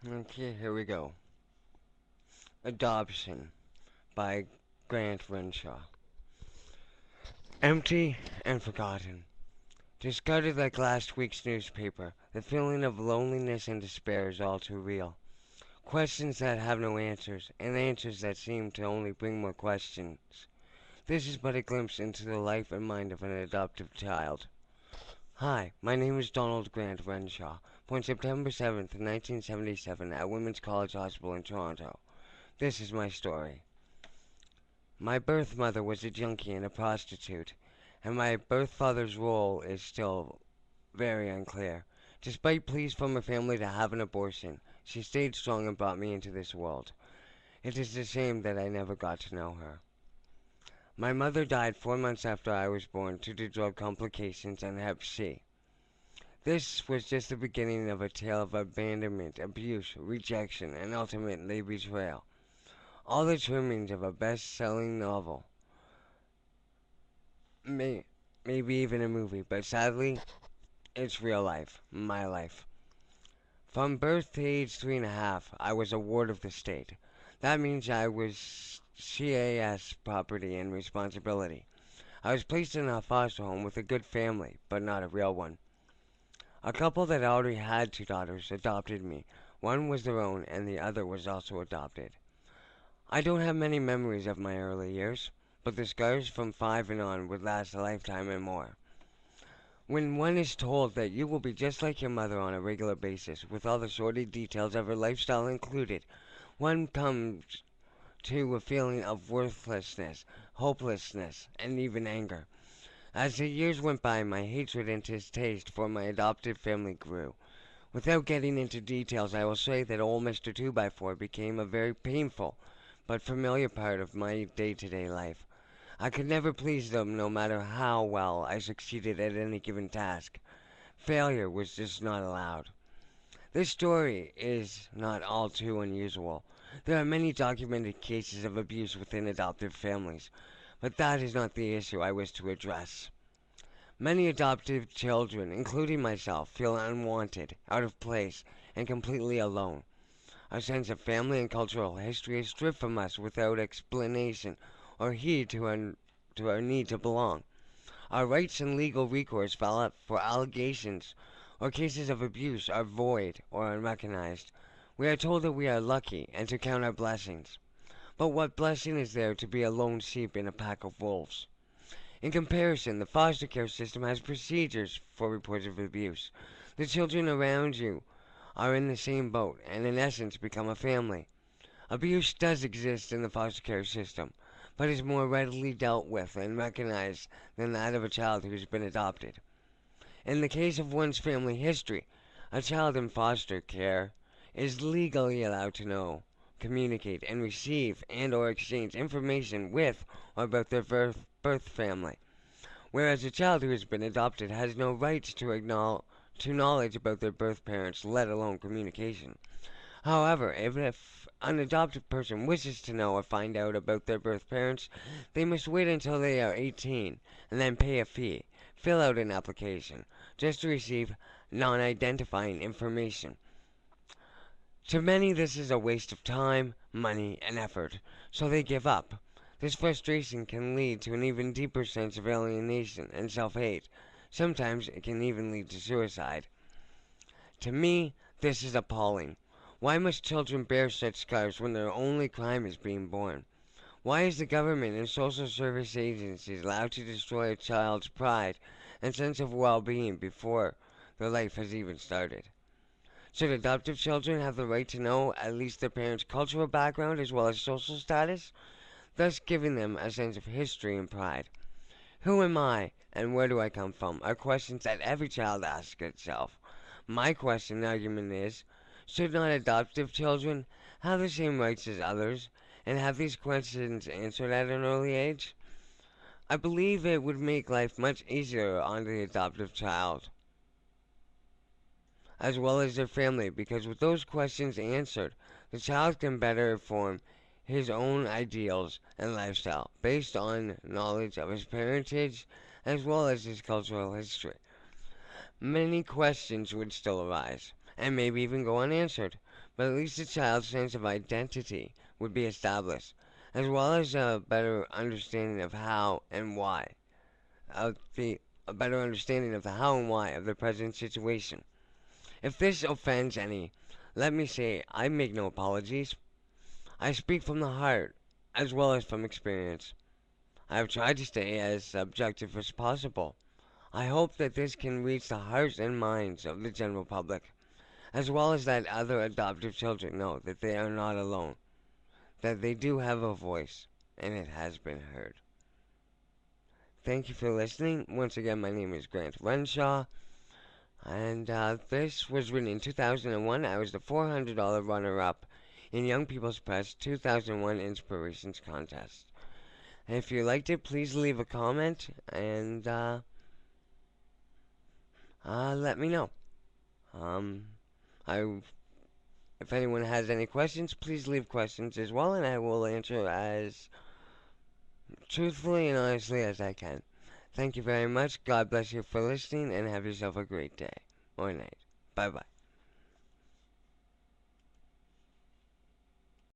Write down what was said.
Okay, here we go. Adoption by Grant Renshaw. Empty and forgotten. Discarded like last week's newspaper, the feeling of loneliness and despair is all too real. Questions that have no answers, and answers that seem to only bring more questions. This is but a glimpse into the life and mind of an adoptive child. Hi, my name is Donald Grant Renshaw, born September 7th, 1977 at Women's College Hospital in Toronto. This is my story. My birth mother was a junkie and a prostitute, and my birth father's role is still very unclear. Despite pleas from her family to have an abortion, she stayed strong and brought me into this world. It is a shame that I never got to know her. My mother died 4 months after I was born due to drug complications and Hep C. This was just the beginning of a tale of abandonment, abuse, rejection, and ultimately betrayal. All the trimmings of a best-selling novel, maybe even a movie, but sadly, it's real life, my life. From birth to age 3.5, I was a ward of the state. That means I was CAS property and responsibility. I was placed in a foster home with a good family, but not a real one. A couple that already had two daughters adopted me. One was their own, and the other was also adopted. I don't have many memories of my early years, but the scars from 5 and on would last a lifetime and more. When one is told that you will be just like your mother on a regular basis, with all the sordid details of her lifestyle included, one comes to a feeling of worthlessness, hopelessness, and even anger. As the years went by, my hatred and distaste for my adopted family grew. Without getting into details, I will say that old Mr. 2x4 became a very painful but familiar part of my day-to-day life. I could never please them no matter how well I succeeded at any given task. Failure was just not allowed. This story is not all too unusual. There are many documented cases of abuse within adoptive families, but that is not the issue I wish to address. Many adoptive children, including myself, feel unwanted, out of place, and completely alone. Our sense of family and cultural history is stripped from us without explanation or heed to our need to belong. Our rights and legal recourse for allegations or cases of abuse are void or unrecognized. We are told that we are lucky and to count our blessings. But what blessing is there to be a lone sheep in a pack of wolves? In comparison, the foster care system has procedures for reports of abuse. The children around you are in the same boat and in essence become a family. Abuse does exist in the foster care system, but is more readily dealt with and recognized than that of a child who has been adopted. In the case of one's family history, a child in foster care is legally allowed to know, communicate, and receive and/or exchange information with or about their birth family, whereas a child who has been adopted has no rights to knowledge about their birth parents, let alone communication. However, if an adopted person wishes to know or find out about their birth parents, they must wait until they are 18 and then pay a fee, fill out an application, just to receive non-identifying information. To many, this is a waste of time, money, and effort, so they give up. This frustration can lead to an even deeper sense of alienation and self-hate. Sometimes it can even lead to suicide. To me, this is appalling. Why must children bear such scars when their only crime is being born? Why is the government and social service agencies allowed to destroy a child's pride and sense of well-being before their life has even started? Should adoptive children have the right to know at least their parents' cultural background as well as social status, thus giving them a sense of history and pride? Who am I and where do I come from are questions that every child asks itself. My question and argument is, should not adoptive children have the same rights as others and have these questions answered at an early age? I believe it would make life much easier on the adoptive child as well as their family, because with those questions answered, the child can better form his own ideals and lifestyle based on knowledge of his parentage as well as his cultural history. Many questions would still arise. and maybe even go unanswered. But at least the child's sense of identity would be established, as well as a better understanding of how and why, of the a better understanding of the how and why of the present situation. If this offends any, let me say I make no apologies. I speak from the heart as well as from experience. I have tried to stay as objective as possible. I hope that this can reach the hearts and minds of the general public, as well as that other adoptive children know that they are not alone, that they do have a voice, and it has been heard. Thank you for listening. Once again, my name is Grant Renshaw, and this was written in 2001. I was the $400 runner-up in Young People's Press 2001 Inspirations Contest. And if you liked it, please leave a comment and let me know. Um, I, if anyone has any questions, please leave questions as well, and I will answer as truthfully and honestly as I can. Thank you very much. God bless you for listening, and have yourself a great day or night. Bye bye.